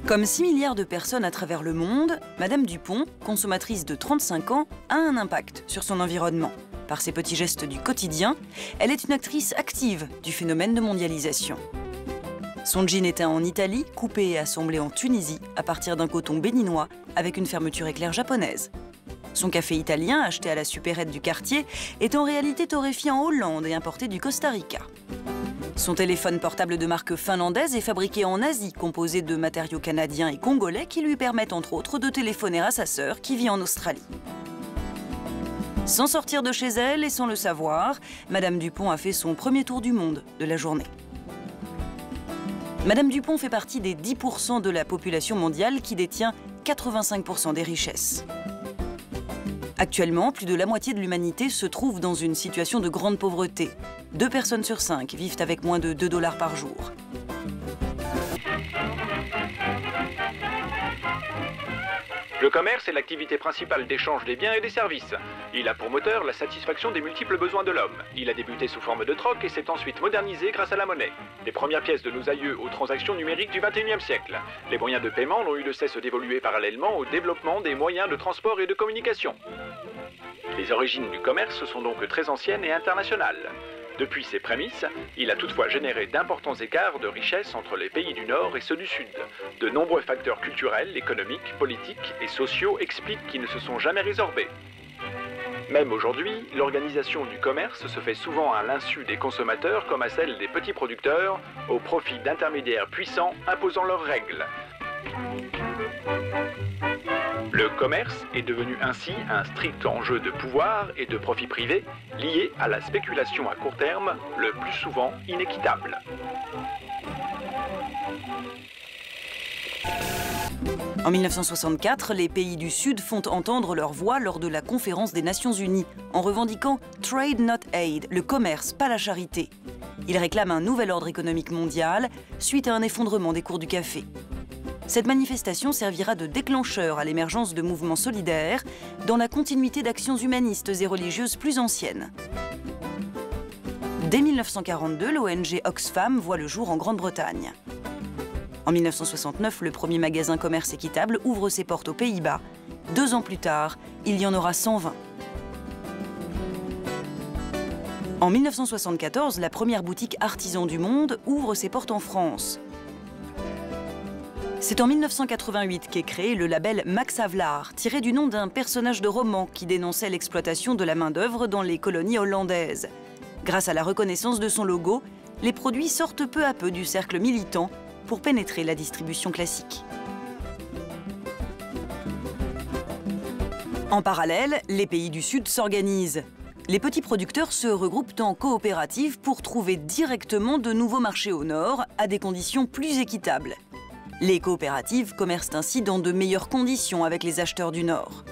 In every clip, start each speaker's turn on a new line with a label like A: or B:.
A: Comme 6 milliards de personnes à travers le monde, Madame Dupont, consommatrice de 35 ans, a un impact sur son environnement. Par ses petits gestes du quotidien, elle est une actrice active du phénomène de mondialisation. Son jean est teint en Italie, coupé et assemblé en Tunisie à partir d'un coton béninois avec une fermeture éclair japonaise. Son café italien, acheté à la supérette du quartier, est en réalité torréfié en Hollande et importé du Costa Rica. Son téléphone portable de marque finlandaise est fabriqué en Asie, composé de matériaux canadiens et congolais qui lui permettent entre autres de téléphoner à sa sœur qui vit en Australie. Sans sortir de chez elle et sans le savoir, Madame Dupont a fait son premier tour du monde de la journée. Madame Dupont fait partie des 10% de la population mondiale qui détient 85% des richesses. Actuellement, plus de la moitié de l'humanité se trouve dans une situation de grande pauvreté. 2 personnes sur 5 vivent avec moins de 2 $ par jour.
B: Le commerce est l'activité principale d'échange des biens et des services. Il a pour moteur la satisfaction des multiples besoins de l'homme. Il a débuté sous forme de troc et s'est ensuite modernisé grâce à la monnaie. Des premières pièces de nos aïeux aux transactions numériques du XXIe siècle. Les moyens de paiement n'ont eu de cesse d'évoluer parallèlement au développement des moyens de transport et de communication. Les origines du commerce sont donc très anciennes et internationales. Depuis ses prémices, il a toutefois généré d'importants écarts de richesse entre les pays du Nord et ceux du Sud. De nombreux facteurs culturels, économiques, politiques et sociaux expliquent qu'ils ne se sont jamais résorbés. Même aujourd'hui, l'organisation du commerce se fait souvent à l'insu des consommateurs comme à celle des petits producteurs, au profit d'intermédiaires puissants imposant leurs règles. Le commerce est devenu ainsi un strict enjeu de pouvoir et de profit privé lié à la spéculation à court terme, le plus souvent inéquitable.
A: En 1964, les pays du Sud font entendre leur voix lors de la conférence des Nations Unies en revendiquant « Trade not aid », le commerce, pas la charité. Ils réclament un nouvel ordre économique mondial suite à un effondrement des cours du café. Cette manifestation servira de déclencheur à l'émergence de mouvements solidaires dans la continuité d'actions humanistes et religieuses plus anciennes. Dès 1942, l'ONG Oxfam voit le jour en Grande-Bretagne. En 1969, le premier magasin commerce équitable ouvre ses portes aux Pays-Bas. 2 ans plus tard, il y en aura 120. En 1974, la première boutique artisan du monde ouvre ses portes en France. C'est en 1988 qu'est créé le label Max Havelaar, tiré du nom d'un personnage de roman qui dénonçait l'exploitation de la main-d'œuvre dans les colonies hollandaises. Grâce à la reconnaissance de son logo, les produits sortent peu à peu du cercle militant pour pénétrer la distribution classique. En parallèle, les pays du Sud s'organisent. Les petits producteurs se regroupent en coopératives pour trouver directement de nouveaux marchés au Nord à des conditions plus équitables. Les coopératives commercent ainsi dans de meilleures conditions avec les acheteurs du Nord.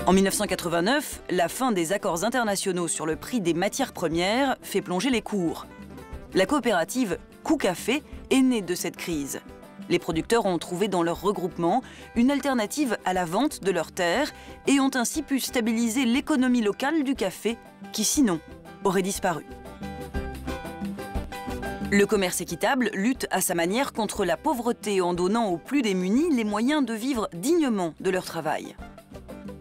A: En 1989, la fin des accords internationaux sur le prix des matières premières fait plonger les cours. La coopérative Coocafé est née de cette crise. Les producteurs ont trouvé dans leur regroupement une alternative à la vente de leurs terres et ont ainsi pu stabiliser l'économie locale du café qui, sinon, aurait disparu. Le commerce équitable lutte à sa manière contre la pauvreté en donnant aux plus démunis les moyens de vivre dignement de leur travail.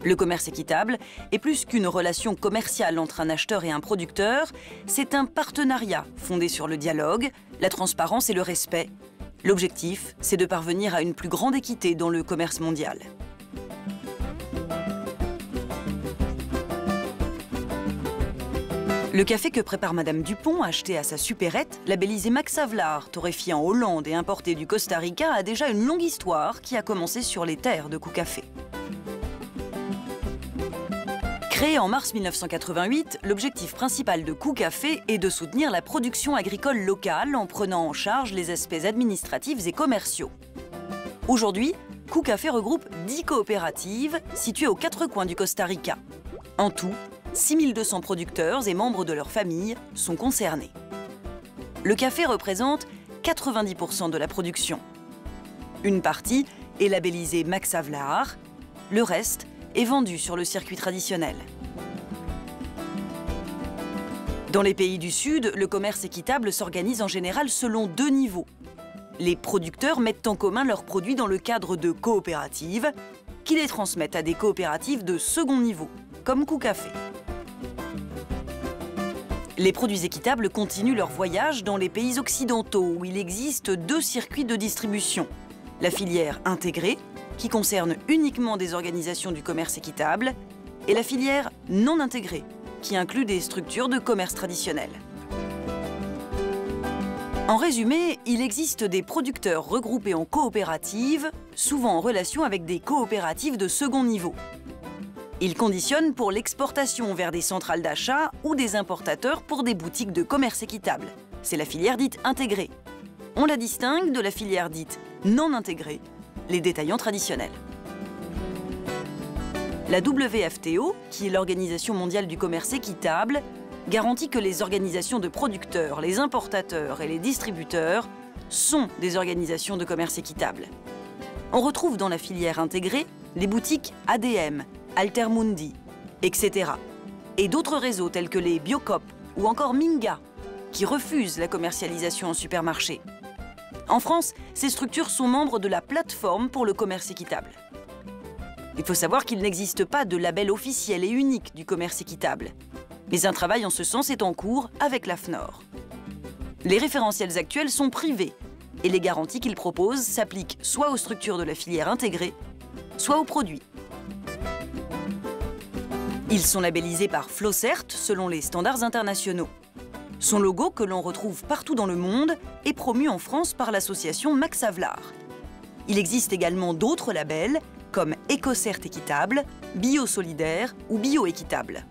A: Le commerce équitable est plus qu'une relation commerciale entre un acheteur et un producteur, c'est un partenariat fondé sur le dialogue, la transparence et le respect. L'objectif, c'est de parvenir à une plus grande équité dans le commerce mondial. Le café que prépare Madame Dupont, acheté à sa supérette, labellisé Max Havelaar, torréfié en Hollande et importé du Costa Rica, a déjà une longue histoire qui a commencé sur les terres de Coocafé. Créé en mars 1988, l'objectif principal de Coocafé est de soutenir la production agricole locale en prenant en charge les aspects administratifs et commerciaux. Aujourd'hui, Coocafé regroupe 10 coopératives situées aux 4 coins du Costa Rica. En tout, 6200 producteurs et membres de leur famille sont concernés. Le café représente 90% de la production. Une partie est labellisée Max Havelaar, le reste est vendu sur le circuit traditionnel. Dans les pays du Sud, le commerce équitable s'organise en général selon 2 niveaux. Les producteurs mettent en commun leurs produits dans le cadre de coopératives, qui les transmettent à des coopératives de second niveau, comme Cocafé. Les produits équitables continuent leur voyage dans les pays occidentaux, où il existe 2 circuits de distribution. La filière intégrée, qui concerne uniquement des organisations du commerce équitable, et la filière non intégrée, qui inclut des structures de commerce traditionnelles. En résumé, il existe des producteurs regroupés en coopératives, souvent en relation avec des coopératives de second niveau. Ils conditionnent pour l'exportation vers des centrales d'achat ou des importateurs pour des boutiques de commerce équitable. C'est la filière dite intégrée. On la distingue de la filière dite non intégrée, les détaillants traditionnels. La WFTO, qui est l'Organisation mondiale du commerce équitable, garantit que les organisations de producteurs, les importateurs et les distributeurs sont des organisations de commerce équitable. On retrouve dans la filière intégrée les boutiques ADM, Altermundi, etc. et d'autres réseaux tels que les Biocoop ou encore Minga, qui refusent la commercialisation en supermarché. En France, ces structures sont membres de la plateforme pour le commerce équitable. Il faut savoir qu'il n'existe pas de label officiel et unique du commerce équitable, mais un travail en ce sens est en cours avec l'AFNOR. Les référentiels actuels sont privés et les garanties qu'ils proposent s'appliquent soit aux structures de la filière intégrée, soit aux produits. Ils sont labellisés par Flowcert selon les standards internationaux. Son logo, que l'on retrouve partout dans le monde, est promu en France par l'association Max Havelaar. Il existe également d'autres labels, comme EcoCert équitable, Bio solidaire ou Bio équitable.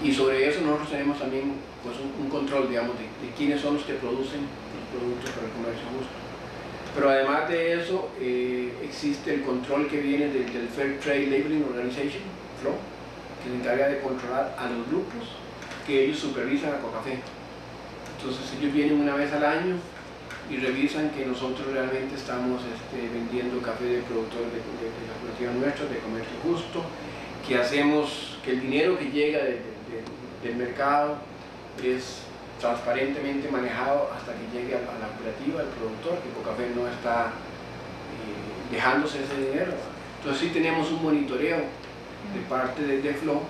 C: Y sobre eso nosotros tenemos también pues, un control, digamos, de quiénes son los que producen los productos para el comercio justo. Pero además de eso, existe el control que viene del Fair Trade Labeling Organization, FLO, que se encarga de controlar a los grupos que ellos supervisan a Cocafé. Entonces ellos vienen una vez al año y revisan que nosotros realmente estamos vendiendo café de productores de la cooperativa nuestra, de comercio justo, que hacemos que el dinero que llega del mercado es transparentemente manejado hasta que llegue a la cooperativa, al productor, que Cocafé no está dejándose ese dinero. Entonces sí tenemos un monitoreo de parte de FLO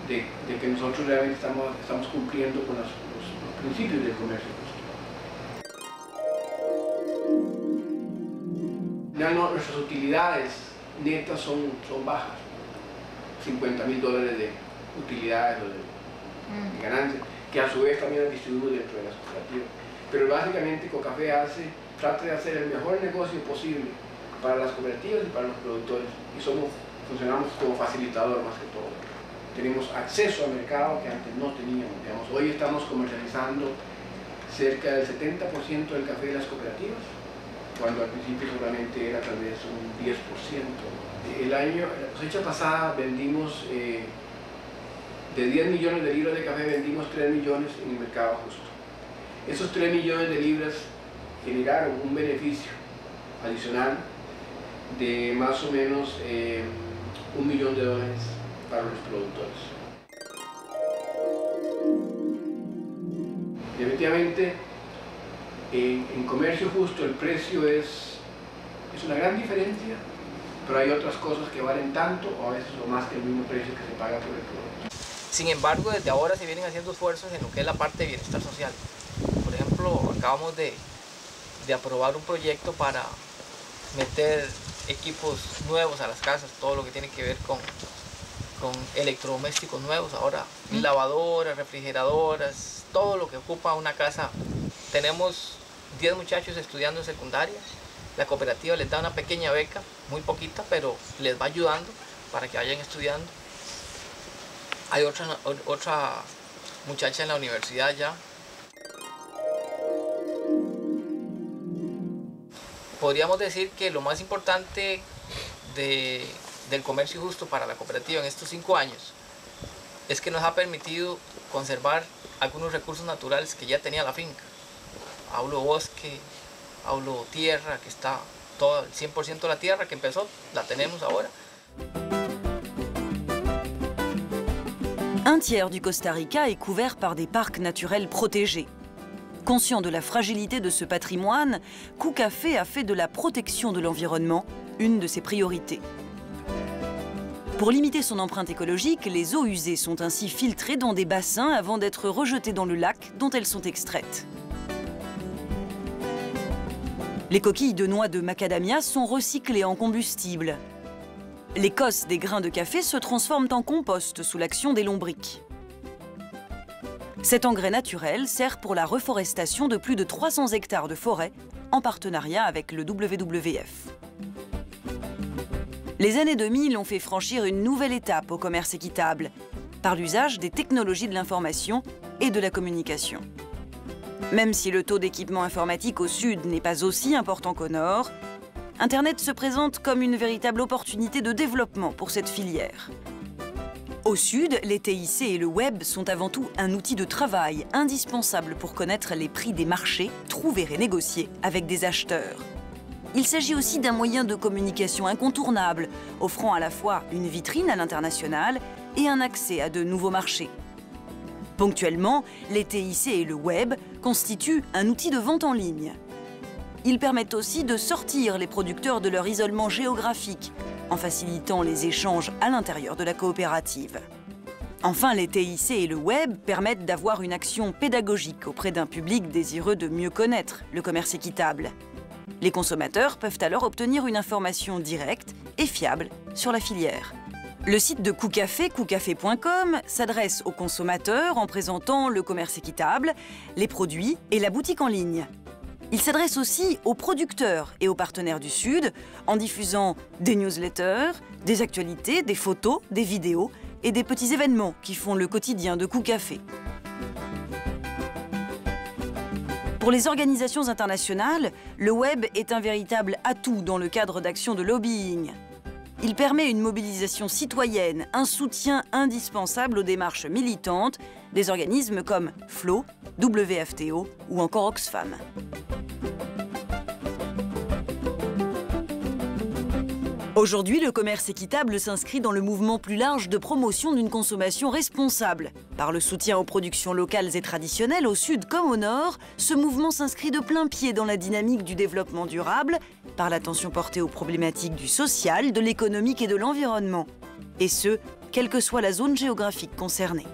C: de que nosotros realmente estamos cumpliendo con los principios del comercio justo. Nuestras utilidades netas son bajas, $50.000 de utilidades o de ganancias, que a su vez también las distribuimos dentro de las cooperativas. Pero básicamente Cocafé trata de hacer el mejor negocio posible para las cooperativas y para los productores, y funcionamos como facilitador más que todo. Tenemos acceso al mercado que antes no teníamos. Digamos. Hoy estamos comercializando cerca del 70% del café de las cooperativas, cuando al principio solamente era tal vez un 10%. La cosecha pasada vendimos, de 10 millones de libras de café, vendimos 3 millones en el mercado justo. Esos 3 millones de libras generaron un beneficio adicional de más o menos $1 millón para los productores. Definitivamente, en comercio justo el precio es una gran diferencia, pero hay otras cosas que valen tanto o a veces o más que el mismo precio que se paga por el producto.
D: Sin embargo, desde ahora se vienen haciendo esfuerzos en lo que es la parte de bienestar social. Por ejemplo, acabamos de aprobar un proyecto para meter equipos nuevos a las casas, todo lo que tiene que ver con electrodomésticos nuevos, ahora lavadoras, refrigeradoras, todo lo que ocupa una casa. Tenemos 10 muchachos estudiando en secundaria, la cooperativa les da una pequeña beca, muy poquita, pero les va ayudando para que vayan estudiando. Hay otra muchacha en la universidad ya. Podríamos decir que lo más importante del comercio justo para la cooperativa en estos 5 años es que nos ha permitido conservar algunos recursos naturales que ya tenía la finca. Hablo bosque, hablo tierra, que está todo, el 100% de la tierra que empezó, la tenemos ahora.
A: Un tiers du Costa Rica est couvert par des parcs naturels protégés. Conscient de la fragilité de ce patrimoine, Cucafé a fait de la protection de l'environnement une de ses priorités. Pour limiter son empreinte écologique, les eaux usées sont ainsi filtrées dans des bassins avant d'être rejetées dans le lac dont elles sont extraites. Les coquilles de noix de macadamia sont recyclées en combustible. L'écosse des grains de café se transforme en compost sous l'action des lombrics. Cet engrais naturel sert pour la reforestation de plus de 300 hectares de forêt en partenariat avec le WWF. Les années 2000 ont fait franchir une nouvelle étape au commerce équitable par l'usage des technologies de l'information et de la communication. Même si le taux d'équipement informatique au sud n'est pas aussi important qu'au nord, Internet se présente comme une véritable opportunité de développement pour cette filière. Au sud, les TIC et le web sont avant tout un outil de travail indispensable pour connaître les prix des marchés, trouver et négocier avec des acheteurs. Il s'agit aussi d'un moyen de communication incontournable, offrant à la fois une vitrine à l'international et un accès à de nouveaux marchés. Ponctuellement, les TIC et le web constituent un outil de vente en ligne. Ils permettent aussi de sortir les producteurs de leur isolement géographique, en facilitant les échanges à l'intérieur de la coopérative. Enfin, les TIC et le web permettent d'avoir une action pédagogique auprès d'un public désireux de mieux connaître le commerce équitable. Les consommateurs peuvent alors obtenir une information directe et fiable sur la filière. Le site de Cucafé, cucafé.com, s'adresse aux consommateurs en présentant le commerce équitable, les produits et la boutique en ligne. Il s'adresse aussi aux producteurs et aux partenaires du Sud en diffusant des newsletters, des actualités, des photos, des vidéos et des petits événements qui font le quotidien de Cucafé. Pour les organisations internationales, le web est un véritable atout dans le cadre d'actions de lobbying. Il permet une mobilisation citoyenne, un soutien indispensable aux démarches militantes des organismes comme FLO, WFTO ou encore Oxfam. Aujourd'hui, le commerce équitable s'inscrit dans le mouvement plus large de promotion d'une consommation responsable. Par le soutien aux productions locales et traditionnelles, au sud comme au nord, ce mouvement s'inscrit de plein pied dans la dynamique du développement durable, par l'attention portée aux problématiques du social, de l'économique et de l'environnement. Et ce, quelle que soit la zone géographique concernée.